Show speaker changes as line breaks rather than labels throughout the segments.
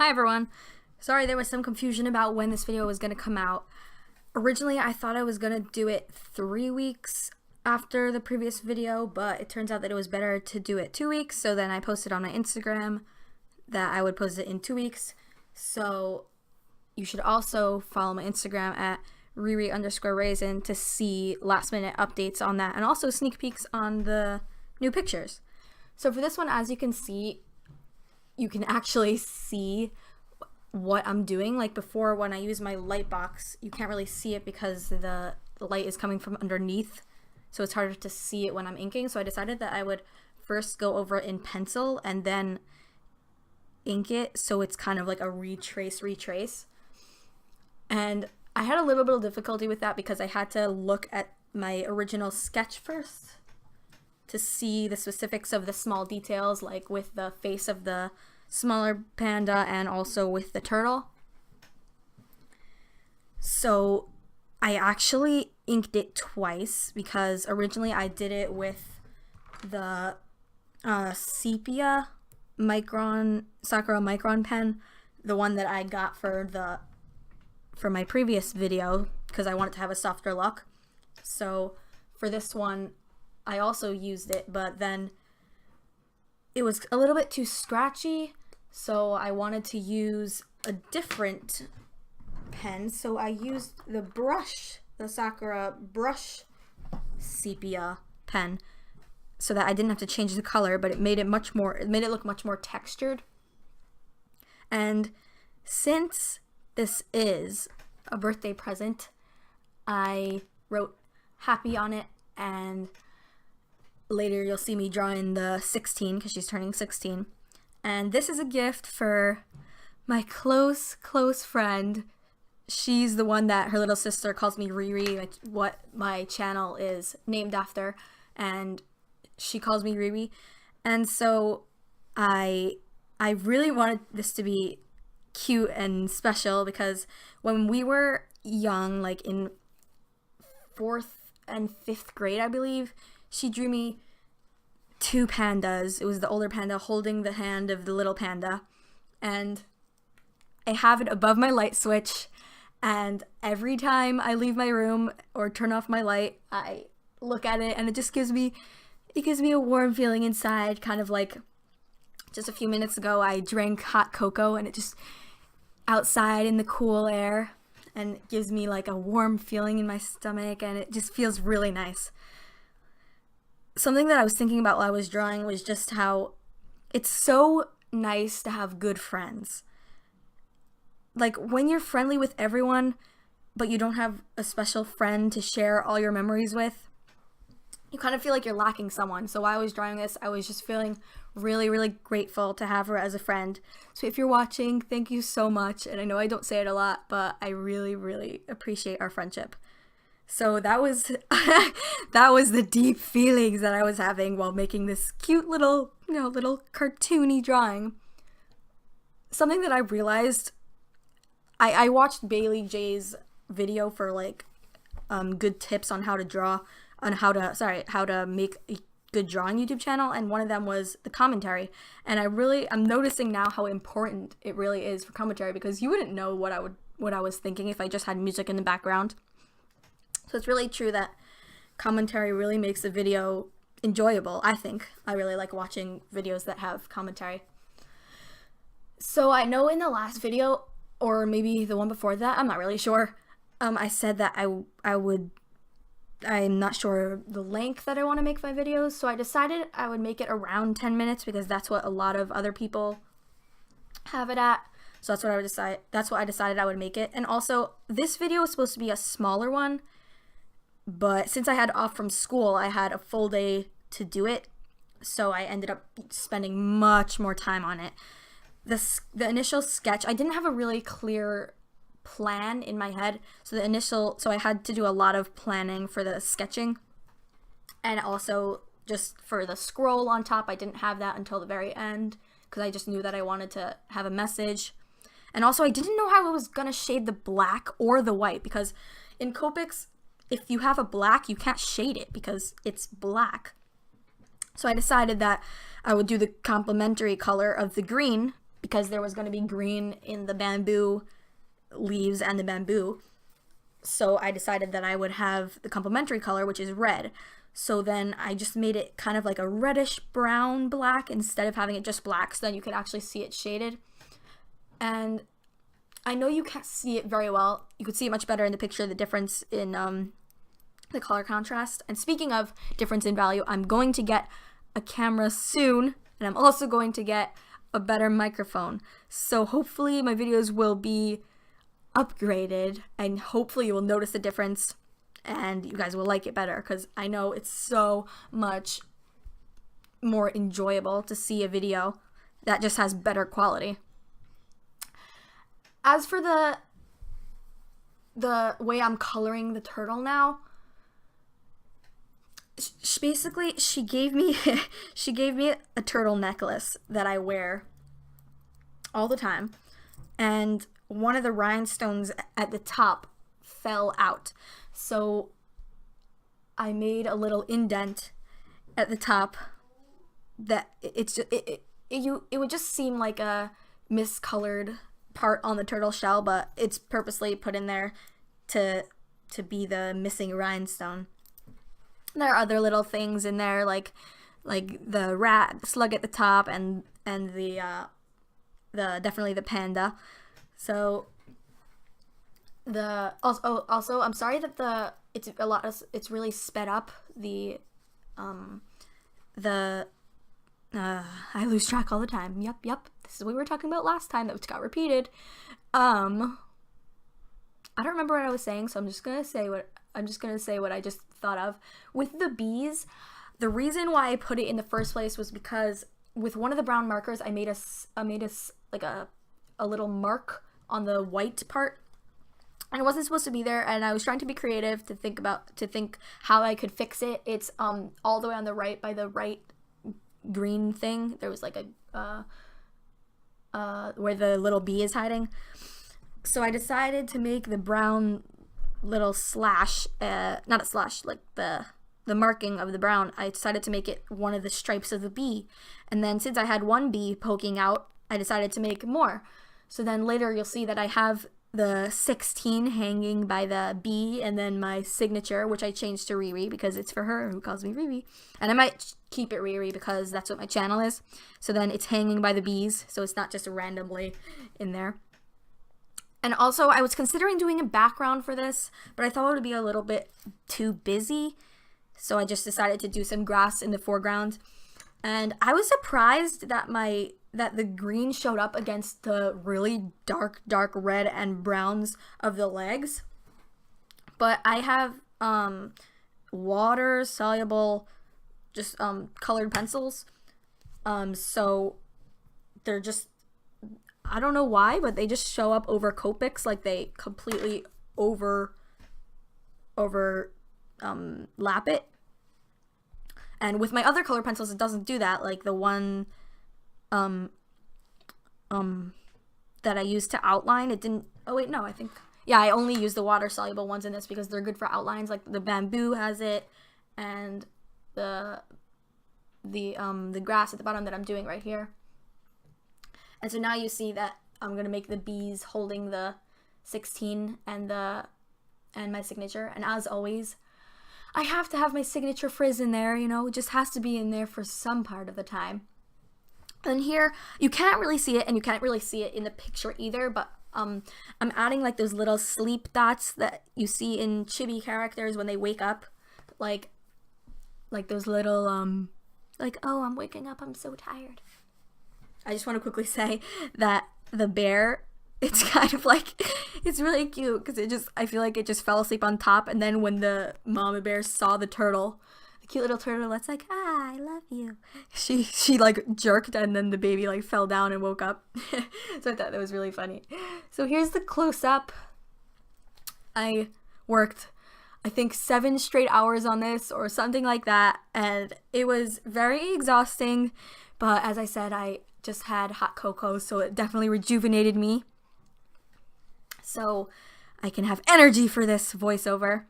Hi everyone. Sorry there was some confusion about when this video was going to come out. Originally I thought I was going to do it 3 weeks after the previous video, but it turns out that it was better to do it 2 weeks, so then I posted on my Instagram that I would post it in 2 weeks. So you should also follow my Instagram at Riri_Raisin to see last minute updates on that and also sneak peeks on the new pictures. So for this one, as you can see, you can actually see what I'm doing. Like before, when I use my light box, you can't really see it because the light is coming from underneath, so it's harder to see it when I'm inking. So I decided that I would first go over it in pencil and then ink it, so it's kind of like a retrace. And I had a little bit of difficulty with that because I had to look at my original sketch first to see the specifics of the small details, like with the face of the smaller panda and also with the turtle. So I actually inked it twice because originally I did it with the sepia Sakura micron pen, the one that I got for my previous video because I wanted to have a softer look. So for this one I also used it, but then it was a little bit too scratchy, so I wanted to use a different pen, so I used the Sakura brush sepia pen, so that I didn't have to change the color, but it made it look much more textured. And since this is a birthday present, I wrote happy on it, and later you'll see me drawing the 16 because she's turning 16. And this is a gift for my close friend. She's the one that her little sister calls me Riri, like what my channel is named after, and she calls me Riri. And so I really wanted this to be cute and special because when we were young, like in 4th and 5th grade, I believe, she drew me 2 pandas. It was the older panda holding the hand of the little panda, and I have it above my light switch, and every time I leave my room or turn off my light, I look at it and it just gives me a warm feeling inside, kind of like just a few minutes ago I drank hot cocoa and it just outside in the cool air, and it gives me like a warm feeling in my stomach, and it just feels really nice. Something that I was thinking about while I was drawing was just how it's so nice to have good friends. Like when you're friendly with everyone, but you don't have a special friend to share all your memories with, you kind of feel like you're lacking someone. So while I was drawing this, I was just feeling really grateful to have her as a friend. So if you're watching, thank you so much. And I know I don't say it a lot, but I really appreciate our friendship. So that was the deep feelings that I was having while making this cute little cartoony drawing. Something that I realized, I watched Bailey J's video for like good tips on how to draw, on how to make a good drawing YouTube channel, and one of them was the commentary. And I'm noticing now how important it really is for commentary, because you wouldn't know what I was thinking if I just had music in the background. So it's really true that commentary really makes the video enjoyable, I think. I really like watching videos that have commentary. So I know in the last video, or maybe the one before that, I'm not really sure, I said that I'm not sure the length that I want to make my videos, so I decided I would make it around 10 minutes because that's what a lot of other people have it at. So that's what I decided I would make it. And also, this video was supposed to be a smaller one, but since I had off from school, I had a full day to do it, so I ended up spending much more time on it. The initial sketch, I didn't have a really clear plan in my head, so I had to do a lot of planning for the sketching, and also just for the scroll on top, I didn't have that until the very end because I just knew that I wanted to have a message. And also I didn't know how I was gonna shade the black or the white, because in Copics, if you have a black, you can't shade it because it's black. So I decided that I would do the complementary color of the green because there was going to be green in the bamboo leaves and the bamboo. So I decided that I would have the complementary color, which is red. So then I just made it kind of like a reddish brown black instead of having it just black, so then you could actually see it shaded. And I know you can't see it very well. You could see it much better in the picture, the difference in the color contrast. And speaking of difference in value, I'm going to get a camera soon, and I'm also going to get a better microphone. So hopefully my videos will be upgraded, and hopefully you will notice the difference and you guys will like it better, because I know it's so much more enjoyable to see a video that just has better quality. As for the way I'm coloring the turtle now, basically she gave me a turtle necklace that I wear all the time, and one of the rhinestones at the top fell out. So I made a little indent at the top that it would just seem like a miscolored part on the turtle shell, but it's purposely put in there to be the missing rhinestone. There are other little things in there, like the rat slug at the top, and the definitely the panda. So also I'm sorry that it's really sped up the I lose track all the time. Yep. This is what we were talking about last time that got repeated. I don't remember what I was saying, so I'm just gonna say what I just thought of. With the bees, the reason why I put it in the first place was because with one of the brown markers, I made like a little mark on the white part, and it wasn't supposed to be there, and I was trying to be creative to think how I could fix it. It's all the way on the right by the right green thing. There was like a where the little bee is hiding. So I decided to make the brown little slash, not a slash, like the marking of the brown, I decided to make it one of the stripes of the bee. And then since I had one bee poking out, I decided to make more. So then later you'll see that I have the 16 hanging by the bee, and then my signature, which I changed to Riri because it's for her, who calls me Riri. And I might keep it Riri because that's what my channel is. So then it's hanging by the bees, so it's not just randomly in there. And also, I was considering doing a background for this, but I thought it would be a little bit too busy, so I just decided to do some grass in the foreground. And I was surprised that the green showed up against the really dark red and browns of the legs. But I have water soluble, just colored pencils. So they're just, I don't know why, but they just show up over Copics, like they completely lap it. And with my other color pencils, it doesn't do that. Like the one that I used to outline, it didn't. Oh wait, no, I only use the water soluble ones in this because they're good for outlines. Like the bamboo has it, and the grass at the bottom that I'm doing right here. And so now you see that I'm gonna make the bees holding the 16 and my signature. And as always, I have to have my signature frizz in there, you know, it just has to be in there for some part of the time. And here, you can't really see it, and you can't really see it in the picture either, but I'm adding like those little sleep dots that you see in chibi characters when they wake up. Like those little, like, oh, I'm waking up, I'm so tired. I just want to quickly say that the bear, it's kind of like, it's really cute because I feel like it just fell asleep on top, and then when the mama bear saw the turtle, the cute little turtle that's like, I love you, she like jerked, and then the baby like fell down and woke up. So I thought that was really funny. So here's the close-up. I worked, I think, 7 straight hours on this or something like that, and it was very exhausting, but as I said, I just had hot cocoa, so it definitely rejuvenated me, so I can have energy for this voiceover.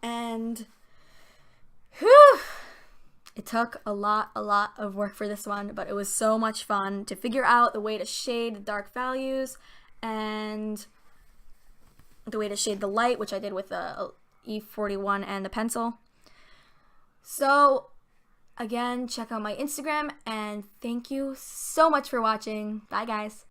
And whew, It took a lot of work for this one, but it was so much fun to figure out the way to shade the dark values and the way to shade the light, which I did with the E41 and the pencil. So again, check out my Instagram, and thank you so much for watching. Bye guys.